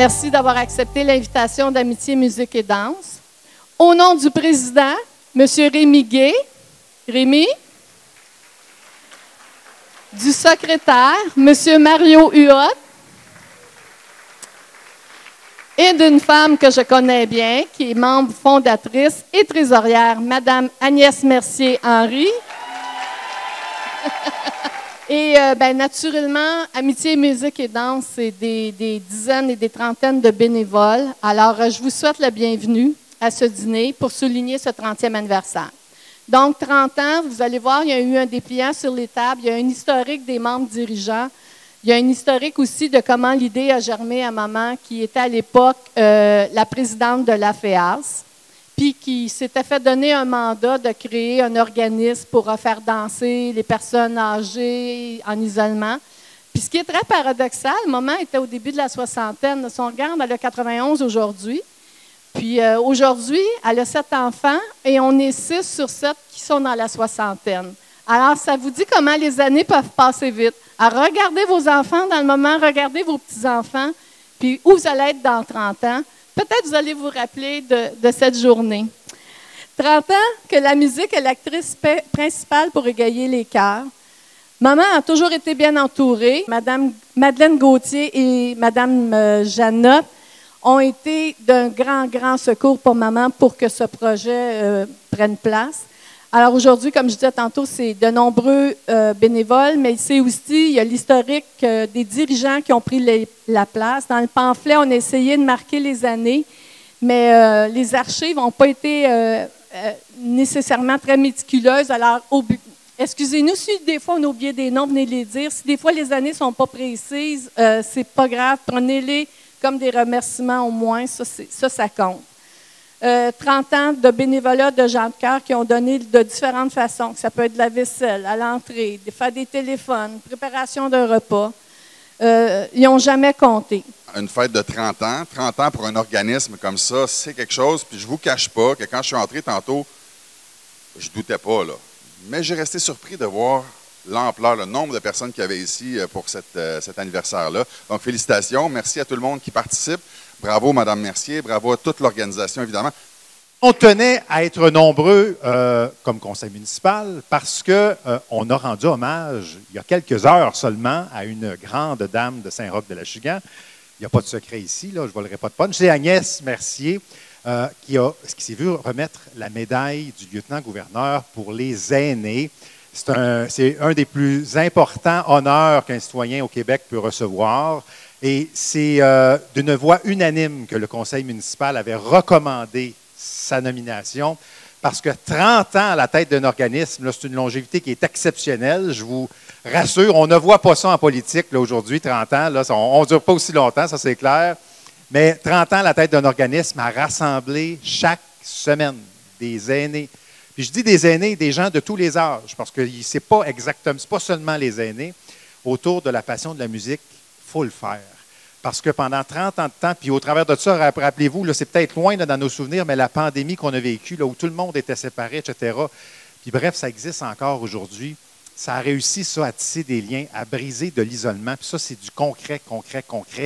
Merci d'avoir accepté l'invitation d'Amitié, Musique et Danse. Au nom du président, M. Rémi Gay, Rémi, du secrétaire, M. Mario Huot, et d'une femme que je connais bien, qui est membre fondatrice et trésorière, Mme Agnès Mercier-Henry. Et naturellement, Amitié, Musique et Danse, c'est des dizaines et des trentaines de bénévoles. Alors, je vous souhaite la bienvenue à ce dîner pour souligner ce 30e anniversaire. Donc, 30 ans, vous allez voir, il y a eu un dépliant sur les tables, il y a un historique des membres dirigeants, il y a un historique aussi de comment l'idée a germé à maman, qui était à l'époque la présidente de la FEAS, puis qui s'était fait donner un mandat de créer un organisme pour faire danser les personnes âgées en isolement. Puis ce qui est très paradoxal, maman était au début de la soixantaine. Si on regarde, elle a 91 aujourd'hui. Puis aujourd'hui, elle a 7 enfants et on est 6 sur 7 qui sont dans la soixantaine. Alors, ça vous dit comment les années peuvent passer vite. Alors, regardez vos enfants dans le moment, regardez vos petits-enfants, puis où vous allez être dans 30 ans. Peut-être vous allez vous rappeler de cette journée. 30 ans que la musique est l'actrice principale pour égayer les cœurs. Maman a toujours été bien entourée. Madame Madeleine Gauthier et Madame Jeannotte ont été d'un grand secours pour maman pour que ce projet prenne place. Alors aujourd'hui, comme je disais tantôt, c'est de nombreux bénévoles, mais c'est aussi, il y a l'historique des dirigeants qui ont pris la place. Dans le pamphlet, on a essayé de marquer les années, mais les archives n'ont pas été nécessairement très méticuleuses. Alors, excusez-nous si des fois on a oublié des noms, venez les dire. Si des fois les années ne sont pas précises, c'est pas grave, prenez-les comme des remerciements au moins, ça compte. 30 ans de bénévolat de gens de cœur qui ont donné de différentes façons. Ça peut être de la vaisselle, à l'entrée, faire des téléphones, préparation d'un repas. Ils n'ont jamais compté. Une fête de 30 ans pour un organisme comme ça, c'est quelque chose. Puis je ne vous cache pas que quand je suis entré tantôt, je ne doutais pas, là. Mais j'ai resté surpris de voir l'ampleur, le nombre de personnes qu'il y avait ici pour cet anniversaire-là. Donc, félicitations. Merci à tout le monde qui participe. Bravo, Mme Mercier. Bravo à toute l'organisation, évidemment. On tenait à être nombreux comme conseil municipal parce qu'on a rendu hommage, il y a quelques heures seulement, à une grande dame de Saint-Roch-de-l'Achigan. Il n'y a pas de secret ici, là, je ne volerai pas de punch. C'est Agnès Mercier qui s'est vu remettre la médaille du lieutenant-gouverneur pour les aînés. C'est un des plus importants honneurs qu'un citoyen au Québec peut recevoir. Et c'est d'une voix unanime que le conseil municipal avait recommandé sa nomination parce que 30 ans à la tête d'un organisme, c'est une longévité qui est exceptionnelle. Je vous rassure, on ne voit pas ça en politique aujourd'hui, 30 ans. Là, on ne dure pas aussi longtemps, ça c'est clair. Mais 30 ans à la tête d'un organisme à rassembler chaque semaine des aînés. Puis je dis des aînés, des gens de tous les âges, parce que ce n'est pas exactement, c'est pas seulement les aînés. Autour de la passion de la musique, il faut le faire. Parce que pendant 30 ans de temps, puis au travers de ça, rappelez-vous, c'est peut-être loin là, dans nos souvenirs, mais la pandémie qu'on a vécue, là, où tout le monde était séparé, etc. Puis bref, ça existe encore aujourd'hui. Ça a réussi, ça, à tisser des liens, à briser de l'isolement. Puis ça, c'est du concret,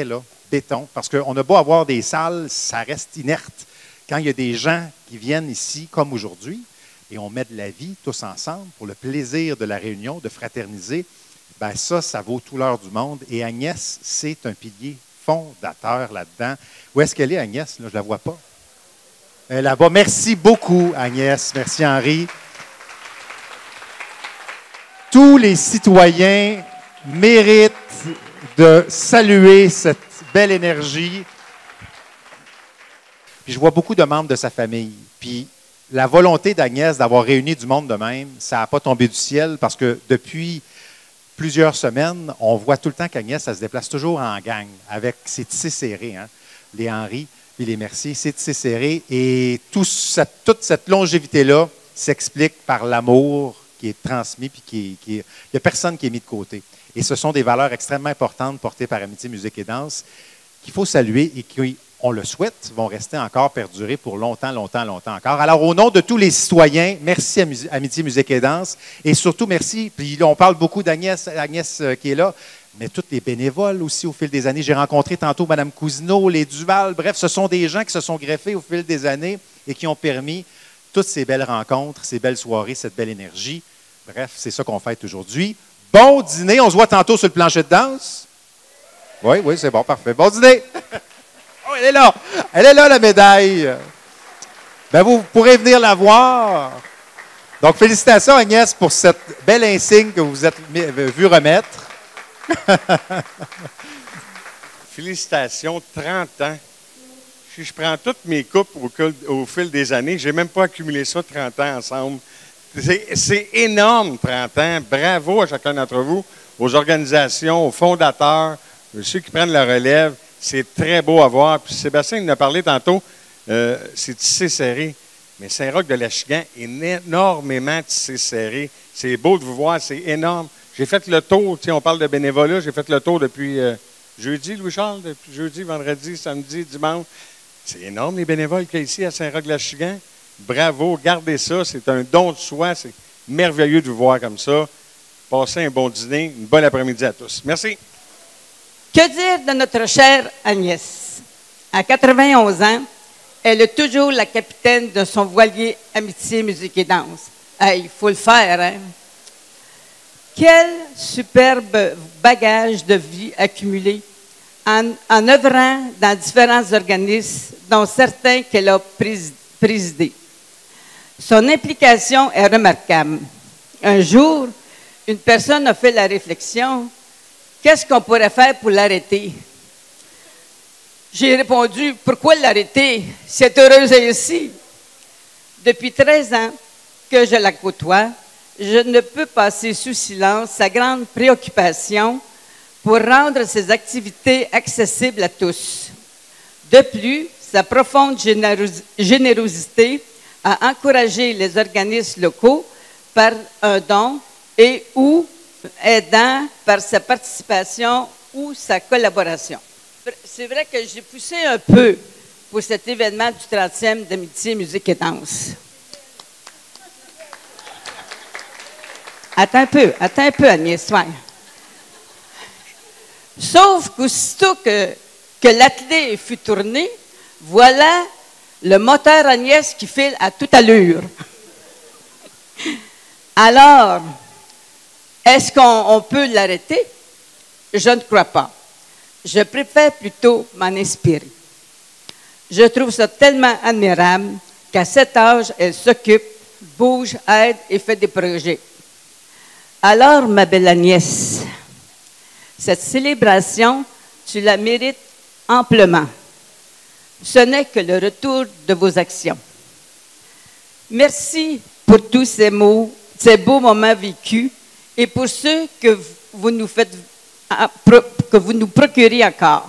là, béton. Parce qu'on a beau avoir des salles, ça reste inerte. Quand il y a des gens qui viennent ici, comme aujourd'hui, et on met de la vie tous ensemble pour le plaisir de la réunion, de fraterniser, bien ça vaut tout l'heure du monde. Et Agnès, c'est un pilier fondateur là-dedans. Où est-ce qu'elle est, Agnès? Là, je ne la vois pas. Elle est là-bas. Merci beaucoup, Agnès. Merci, Henri. Tous les citoyens méritent de saluer cette belle énergie. Puis je vois beaucoup de membres de sa famille. Puis la volonté d'Agnès d'avoir réuni du monde de même, ça n'a pas tombé du ciel parce que depuis plusieurs semaines, on voit tout le temps qu'Agnès, elle se déplace toujours en gang avec ses tissés serrés, hein? Les Henri et les Mercier, ses tissés serrés. Et toute cette longévité-là s'explique par l'amour qui est transmis, puis il n'y a personne qui est mis de côté. Et ce sont des valeurs extrêmement importantes portées par Amitié, Musique et Danse qu'il faut saluer et qui, on le souhaite, vont rester encore perdurer pour longtemps encore. Alors, au nom de tous les citoyens, merci à Amitié, Musique et Danse. Et surtout, merci, puis on parle beaucoup d'Agnès qui est là, mais tous les bénévoles aussi au fil des années. J'ai rencontré tantôt Mme Cousineau, les Duval, bref, ce sont des gens qui se sont greffés au fil des années et qui ont permis toutes ces belles rencontres, ces belles soirées, cette belle énergie. Bref, c'est ça qu'on fête aujourd'hui. Bon dîner, on se voit tantôt sur le plancher de danse. Oui, oui, c'est bon, parfait. Bon dîner! Oh, elle est là! Elle est là, la médaille! Ben, vous pourrez venir la voir. Donc, félicitations, Agnès, pour cette belle insigne que vous êtes vu remettre. Félicitations, 30 ans. Si je prends toutes mes coupes au fil des années, je n'ai même pas accumulé ça 30 ans ensemble. C'est énorme, 30 ans. Bravo à chacun d'entre vous, aux organisations, aux fondateurs, ceux qui prennent la relève. C'est très beau à voir. Puis Sébastien en a parlé tantôt, c'est tissé serré. Mais Saint-Roch-de-l'Achigan est énormément tissé serré. C'est beau de vous voir, c'est énorme. J'ai fait le tour, on parle de bénévolat, j'ai fait le tour depuis jeudi, Louis-Charles, depuis jeudi, vendredi, samedi, dimanche. C'est énorme les bénévoles qu'il y a ici à Saint-Roch-de-l'Achigan. Bravo, gardez ça, c'est un don de soi, c'est merveilleux de vous voir comme ça. Passez un bon dîner, une bonne après-midi à tous. Merci. Que dire de notre chère Agnès? À 91 ans, elle est toujours la capitaine de son voilier Amitié, musique et danse. Il faut le faire, hein? Quel superbe bagage de vie accumulé en œuvrant dans différents organismes, dont certains qu'elle a présidés. Son implication est remarquable. Un jour, une personne a fait la réflexion, qu'est-ce qu'on pourrait faire pour l'arrêter? J'ai répondu, pourquoi l'arrêter? C'est heureuse ainsi. Depuis 13 ans que je la côtoie, je ne peux passer sous silence sa grande préoccupation pour rendre ses activités accessibles à tous. De plus, sa profonde générosité a encouragé les organismes locaux par un don et ou aidant par sa participation ou sa collaboration. C'est vrai que j'ai poussé un peu pour cet événement du 30e d'Amitié, musique et danse. Attends un peu, Agnès. Ouais. Sauf qu'aussitôt que l'atelier fut tourné, voilà le moteur Agnès qui file à toute allure. Alors, est-ce qu'on peut l'arrêter? Je ne crois pas. Je préfère plutôt m'en inspirer. Je trouve ça tellement admirable qu'à cet âge, elle s'occupe, bouge, aide et fait des projets. Alors, ma belle Agnès, cette célébration, tu la mérites amplement. Ce n'est que le retour de vos actions. Merci pour tous ces mots, ces beaux moments vécus et pour ceux que vous nous procurez encore.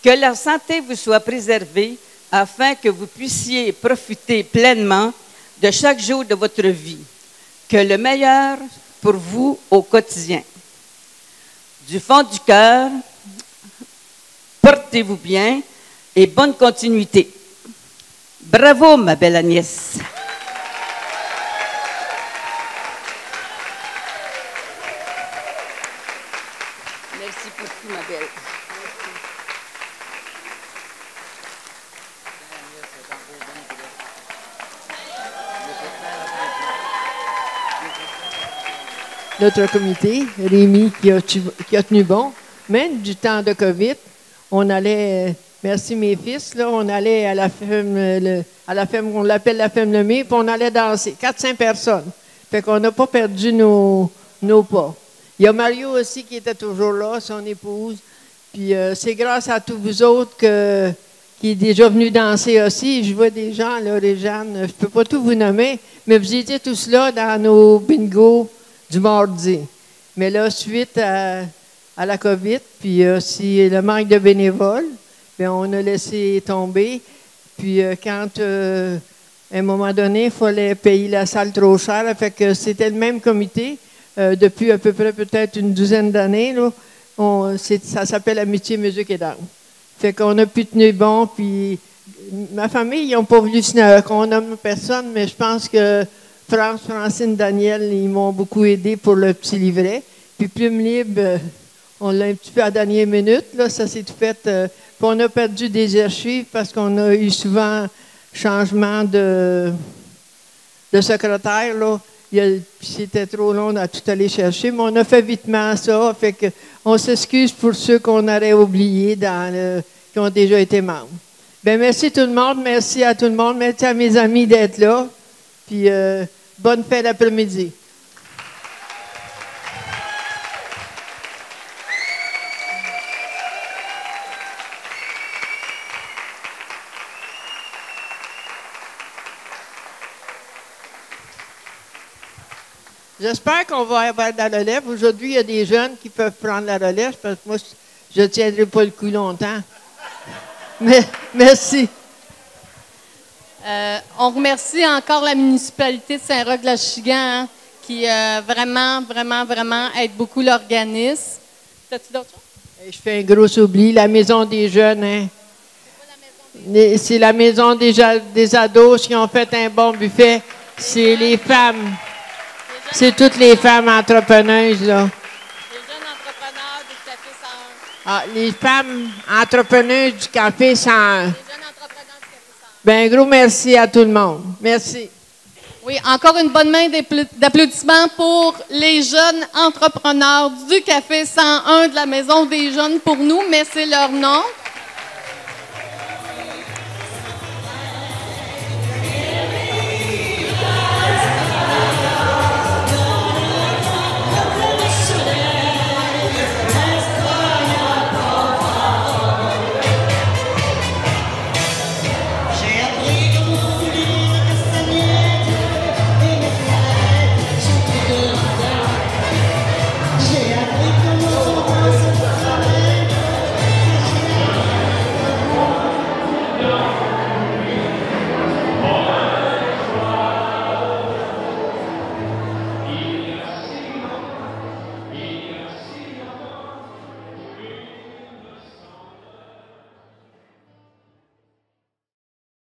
Que la santé vous soit préservée afin que vous puissiez profiter pleinement de chaque jour de votre vie. Que le meilleur pour vous au quotidien. Du fond du cœur, portez-vous bien et bonne continuité. Bravo, ma belle Agnès. Merci pour tout, ma belle. Notre comité, Rémi, qui a tenu bon, même du temps de COVID, on allait, merci mes fils, là, on allait à la ferme, on l'appelle la ferme Lemay, puis on allait danser, 400 personnes. Fait qu'on n'a pas perdu nos pas. Il y a Mario aussi qui était toujours là, son épouse, puis c'est grâce à tous vous autres qui est déjà venu danser aussi. Je vois des gens, là, Réjeanne, je ne peux pas tout vous nommer, mais vous étiez tous là dans nos bingos du mardi. Mais là, suite à la COVID, puis si le manque de bénévoles, bien, on a laissé tomber. Puis quand, à un moment donné, il fallait payer la salle trop cher, fait que c'était le même comité depuis à peu près peut-être une douzaine d'années. Là, ça s'appelle Amitié, musique et danse. Fait qu'on a pu tenir bon, puis ma famille, ils n'ont pas voulu qu'on nomme personne, mais je pense que Francine, Daniel, ils m'ont beaucoup aidé pour le petit livret. Puis Plume Libre, On l'a un petit peu à la dernière minute, là, ça s'est tout fait. Puis on a perdu des archives parce qu'on a eu souvent changement de secrétaire, là. Puis c'était trop long à tout aller chercher, mais on a fait vitement ça. Fait que on s'excuse pour ceux qu'on aurait oubliés qui ont déjà été membres. Bien, merci tout le monde, merci à tout le monde, merci à mes amis d'être là. Puis bonne fête d'après-midi. J'espère qu'on va avoir de la relève. Aujourd'hui, il y a des jeunes qui peuvent prendre la relève parce que moi, je ne tiendrai pas le coup longtemps. Mais merci. On remercie encore la municipalité de Saint-Roch-de-la-Chigan hein, qui vraiment aide beaucoup l'organisme. T'as-tu d'autres choses? Je fais un gros oubli. La Maison des jeunes. Hein. C'est la Maison des ados qui ont fait un bon buffet. C'est les femmes. C'est toutes les femmes entrepreneuses, là. Les jeunes entrepreneurs du Café 101. Ah, les femmes entrepreneuses du Café 101. Les jeunes entrepreneurs du Café 101. Bien, un gros merci à tout le monde. Merci. Oui, encore une bonne main d'applaudissements pour les jeunes entrepreneurs du Café 101 de la Maison des jeunes pour nous, mais c'est leur nom.